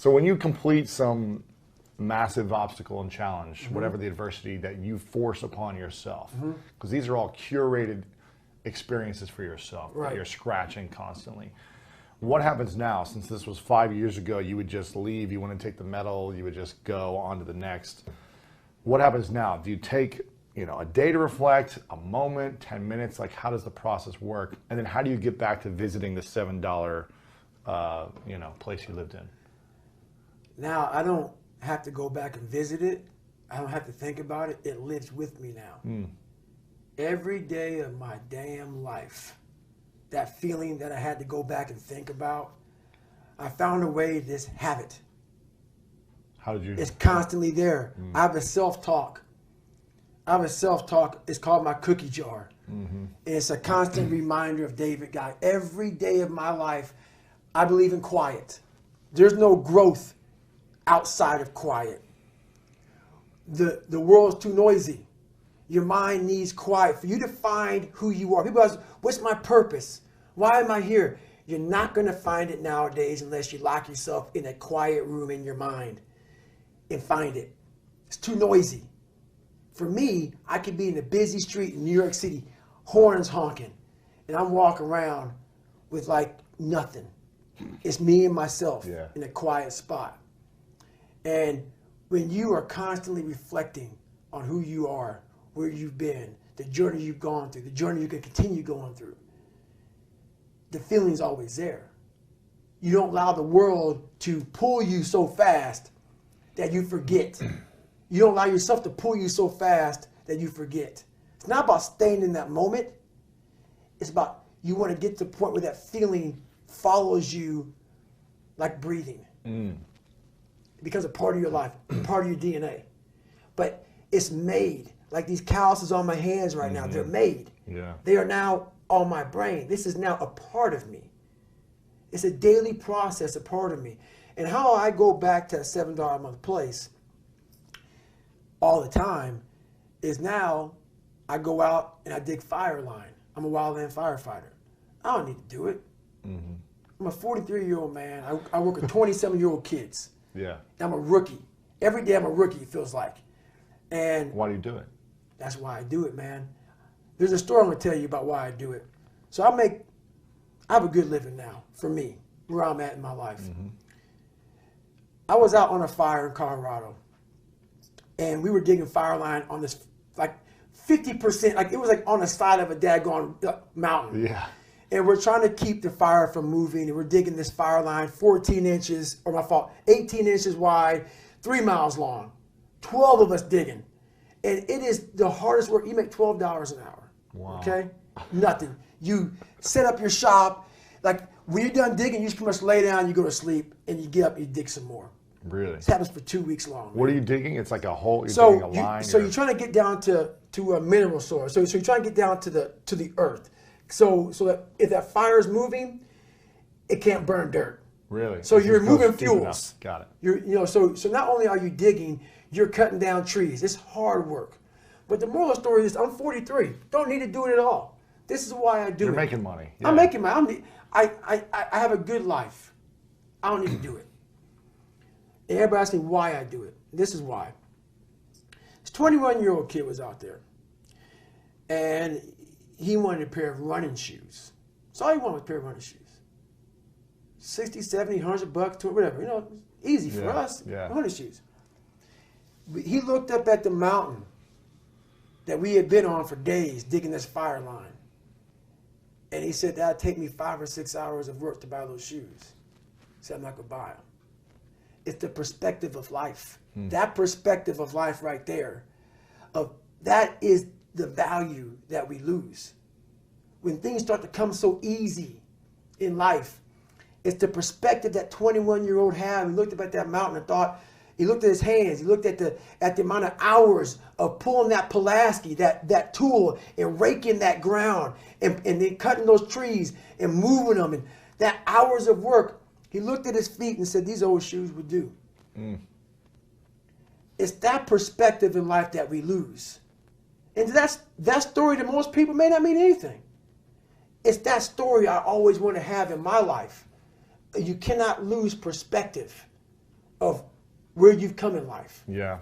So when you complete some massive obstacle and challenge, whatever the adversity that you force upon yourself, because these are all curated experiences for yourself that you're scratching constantly. What happens now? Since this was 5 years ago, you would just leave, you wouldn't take the medal, you would just go on to the next. What happens now? Do you take, you know, a day to reflect, a moment, 10 minutes? Like, how does the process work? And then how do you get back to visiting the $7, you know, place you lived in? Now, I don't have to go back and visit it. I don't have to think about it. It lives with me now. Every day of my damn life, that feeling that I had to go back and think about, I found a way to just have it. How did you? It's constantly there. I have a self-talk. It's called my cookie jar. And it's a constant reminder of David Goggins. Every day of my life, I believe in quiet. There's no growth outside of quiet. The world's too noisy. Your mind needs quiet for you to find who you are. People ask, what's my purpose? Why am I here? You're not going to find it nowadays unless you lock yourself in a quiet room in your mind and find it. It's too noisy. For me, I could be in a busy street in New York City, horns honking, and I'm walking around with like nothing. It's me and myself in a quiet spot. And when you are constantly reflecting on who you are, where you've been, the journey you've gone through, the journey you can continue going through, the feeling's always there. You don't allow the world to pull you so fast that you forget. You don't allow yourself to pull you so fast that you forget. It's not about staying in that moment. It's about you want to get to the point where that feeling follows you like breathing. It becomes a part of your life, part of your DNA. But it's made. Like these calluses on my hands right now, they're made. They are now on my brain. This is now a part of me. It's a daily process, a part of me. And how I go back to that $7 a month place all the time is now I go out and I dig fire line. I'm a wildland firefighter. I don't need to do it. I'm a 43-year-old man. I work with 27-year-old kids. I'm a rookie. Every day I'm a rookie, it feels like. And why do you do it? That's why I do it, man. There's a story I'm going to tell you about why I do it. So I have a good living now, for me, where I'm at in my life. I was out on a fire in Colorado, and we were digging fire line on this, like 50%, like it was like on the side of a daggone mountain. And we're trying to keep the fire from moving, and we're digging this fire line 14 inches, or my fault, 18 inches wide, 3 miles long, 12 of us digging. And it is the hardest work. You make $12 an hour. Wow. Okay? Nothing. You set up your shop. Like, when you're done digging, you just pretty much lay down, you go to sleep, and you get up and you dig some more. Really? This happens for 2 weeks long. What are you digging? It's like a hole, you're digging a line? So you're trying to get down to a mineral source. So you're trying to get down to the earth. So that if that fire is moving, it can't burn dirt. Really? So you're moving fuels. Got it. So not only are you digging, you're cutting down trees. It's hard work. But the moral of the story is I'm 43. Don't need to do it at all. This is why I do it. You're making money. I'm making money. I have a good life. I don't need to do it. And everybody asks me why I do it. This is why. This 21-year-old kid was out there. And he wanted a pair of running shoes. So all he wanted was a pair of running shoes. 60, 70, 100 bucks, whatever. You know, easy for us. Running shoes. He looked up at the mountain that we had been on for days digging this fire line. And he said, that'd take me 5 or 6 hours of work to buy those shoes. He said, I'm not going to buy them. It's the perspective of life. That perspective of life right there, that is the value that we lose. When things start to come so easy in life, it's the perspective that 21-year-old had. He looked up at that mountain and thought, he looked at his hands, he looked at the amount of hours of pulling that Pulaski, that tool, and raking that ground, and then cutting those trees and moving them, and that hours of work. He looked at his feet and said, these old shoes would do. It's that perspective in life that we lose. And that story to most people may not mean anything. It's that story I always want to have in my life. You cannot lose perspective. of where you've come in life. Yeah.